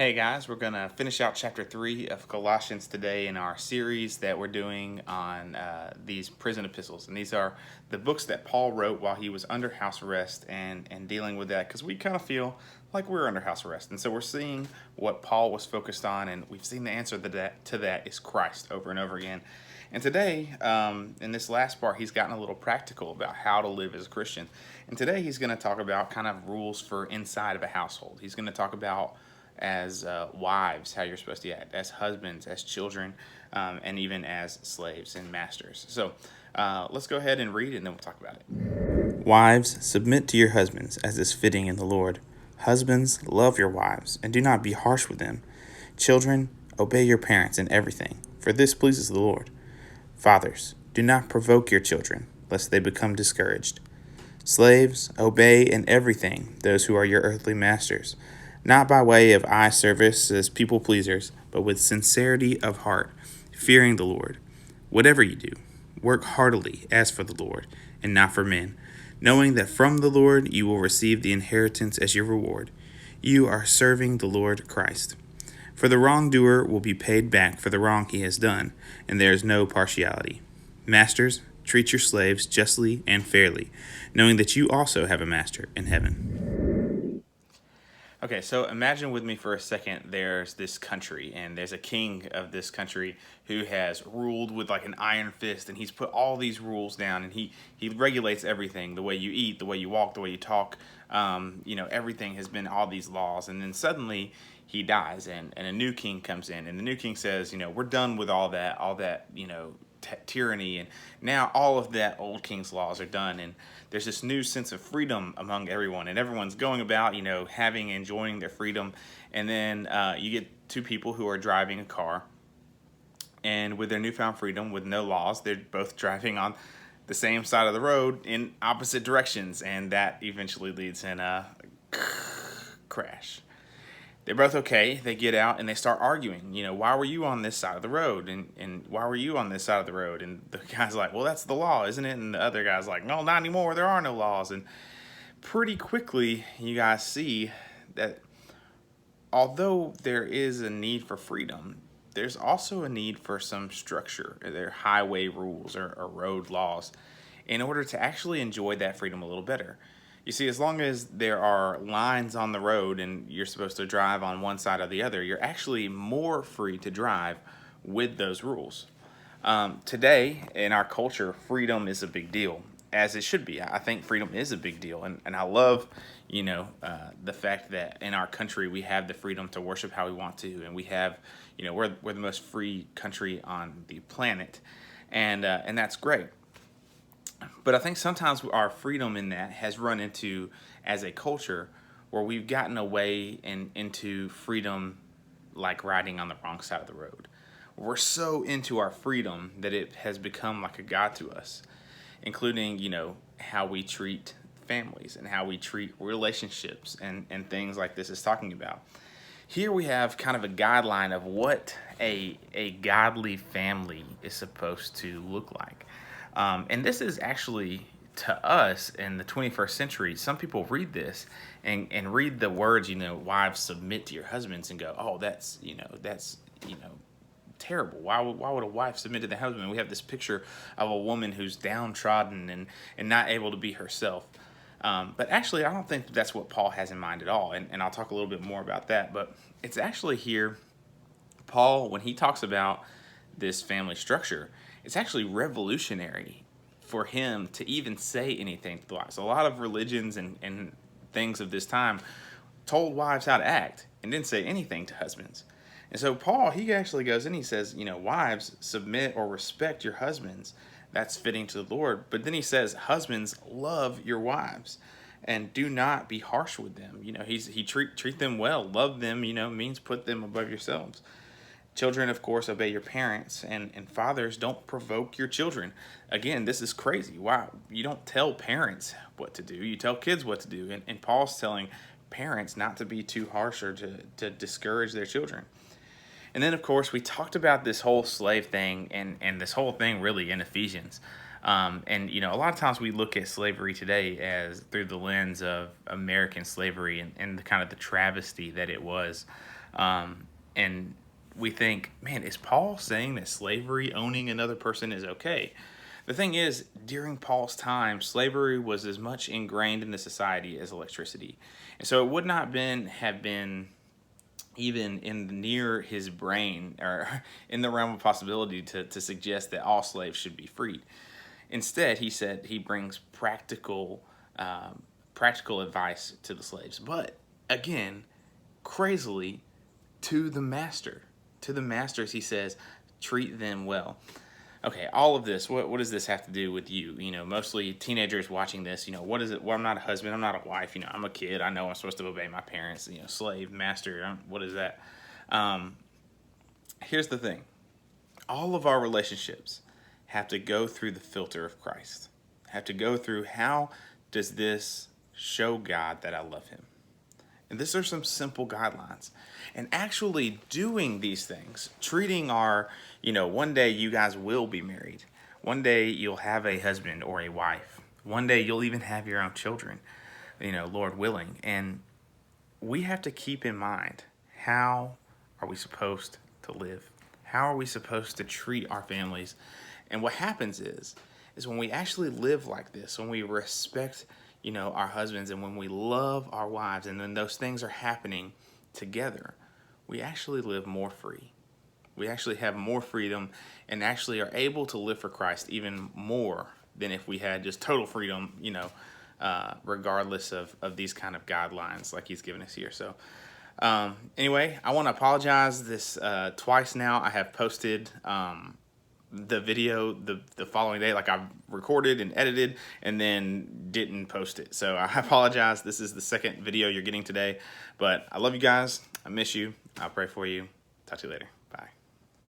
Hey guys, we're going to finish out chapter 3 of Colossians today in our series that we're doing on these prison epistles. And these are the books that Paul wrote while he was under house arrest and dealing with that, because we kind of feel like we're under house arrest. And so we're seeing what Paul was focused on, and we've seen the answer to that is Christ over and over again. And today, in this last part, he's gotten a little practical about how to live as a Christian. And today he's going to talk about kind of rules for inside of a household. He's going to talk about as wives, how you're supposed to act, as husbands, as children, and even as slaves and masters. So let's go ahead and read it, and then we'll talk about it. Wives, submit to your husbands, as is fitting in the Lord. Husbands, love your wives, and do not be harsh with them. Children, obey your parents in everything, for this pleases the Lord. Fathers, do not provoke your children, lest they become discouraged. Slaves, obey in everything those who are your earthly masters, not by way of eye service as people pleasers, but with sincerity of heart, fearing the Lord. Whatever you do, work heartily as for the Lord, and not for men, knowing that from the Lord you will receive the inheritance as your reward. You are serving the Lord Christ. For the wrongdoer will be paid back for the wrong he has done, and there is no partiality. Masters, treat your slaves justly and fairly, knowing that you also have a master in heaven. Okay, so imagine with me for a second there's this country, and there's a king of this country who has ruled with like an iron fist, and he's put all these rules down, and he regulates everything, the way you eat, the way you walk, the way you talk. Everything has been all these laws, and then suddenly he dies, and a new king comes in, and the new king says, we're done with all that, tyranny, and now all of that old king's laws are done, and there's this new sense of freedom among everyone, and everyone's going about, having, enjoying their freedom. And then you get two people who are driving a car, and with their newfound freedom, with no laws, they're both driving on the same side of the road in opposite directions, and that eventually leads in a crash. They're both okay. They get out and they start arguing. Why were you on this side of the road? And why were you on this side of the road? And the guy's like, well, that's the law, isn't it? And the other guy's like, no, not anymore. There are no laws. And pretty quickly, you guys see that although there is a need for freedom, there's also a need for some structure. There are highway rules or road laws in order to actually enjoy that freedom a little better. You see, as long as there are lines on the road and you're supposed to drive on one side or the other, you're actually more free to drive with those rules. Today, in our culture, freedom is a big deal, as it should be. I think freedom is a big deal, and I love, the fact that in our country we have the freedom to worship how we want to, and we have, we're the most free country on the planet, and that's great. But I think sometimes our freedom in that has run into, as a culture, where we've gotten away and into freedom like riding on the wrong side of the road. We're so into our freedom that it has become like a god to us, including, how we treat families and how we treat relationships and things like this is talking about. Here we have kind of a guideline of what a godly family is supposed to look like. And this is actually, to us in the 21st century, some people read this and read the words, wives, submit to your husbands, and go, oh, that's terrible. Why would a wife submit to the husband? We have this picture of a woman who's downtrodden and not able to be herself. But actually, I don't think that's what Paul has in mind at all. And I'll talk a little bit more about that. But it's actually here, Paul, when he talks about this family structure, it's actually revolutionary for him to even say anything to the wives. A lot of religions and things of this time told wives how to act and didn't say anything to husbands. And so Paul, he actually goes in, he says, wives, submit or respect your husbands. That's fitting to the Lord. But then he says, husbands, love your wives and do not be harsh with them. He treat them well. Love them, means put them above yourselves. Children, of course, obey your parents, and fathers, don't provoke your children. Again, this is crazy. Why? You don't tell parents what to do. You tell kids what to do. And Paul's telling parents not to be too harsh or to discourage their children. And then, of course, we talked about this whole slave thing and this whole thing really in Ephesians. A lot of times we look at slavery today as through the lens of American slavery and the kind of the travesty that it was. And we think, man, is Paul saying that slavery, owning another person, is okay? The thing is, during Paul's time, slavery was as much ingrained in the society as electricity. And so it would not have been even in near his brain or in the realm of possibility to suggest that all slaves should be freed. Instead, he said he brings practical advice to the slaves. But again, crazily, to the master. To the masters, he says, treat them well. Okay, all of this, what does this have to do with you? Mostly teenagers watching this, what is it? Well, I'm not a husband, I'm not a wife, I'm a kid. I know I'm supposed to obey my parents, slave, master, what is that? Here's the thing. All of our relationships have to go through the filter of Christ. Have to go through, how does this show God that I love him? And these are some simple guidelines. And actually doing these things, treating our, one day you guys will be married. One day you'll have a husband or a wife. One day you'll even have your own children, Lord willing. And we have to keep in mind, how are we supposed to live? How are we supposed to treat our families? And what happens is when we actually live like this, when we respect our husbands, and when we love our wives, and then those things are happening together, we actually live more free. We actually have more freedom and actually are able to live for Christ even more than if we had just total freedom, regardless of these kind of guidelines like he's given us here. So anyway, I want to apologize. This twice now I have posted the video the following day. Like, I've recorded and edited and then didn't post it. So I apologize. This is the second video you're getting today. But I love you guys. I miss you. I'll pray for you. Talk to you later. Bye.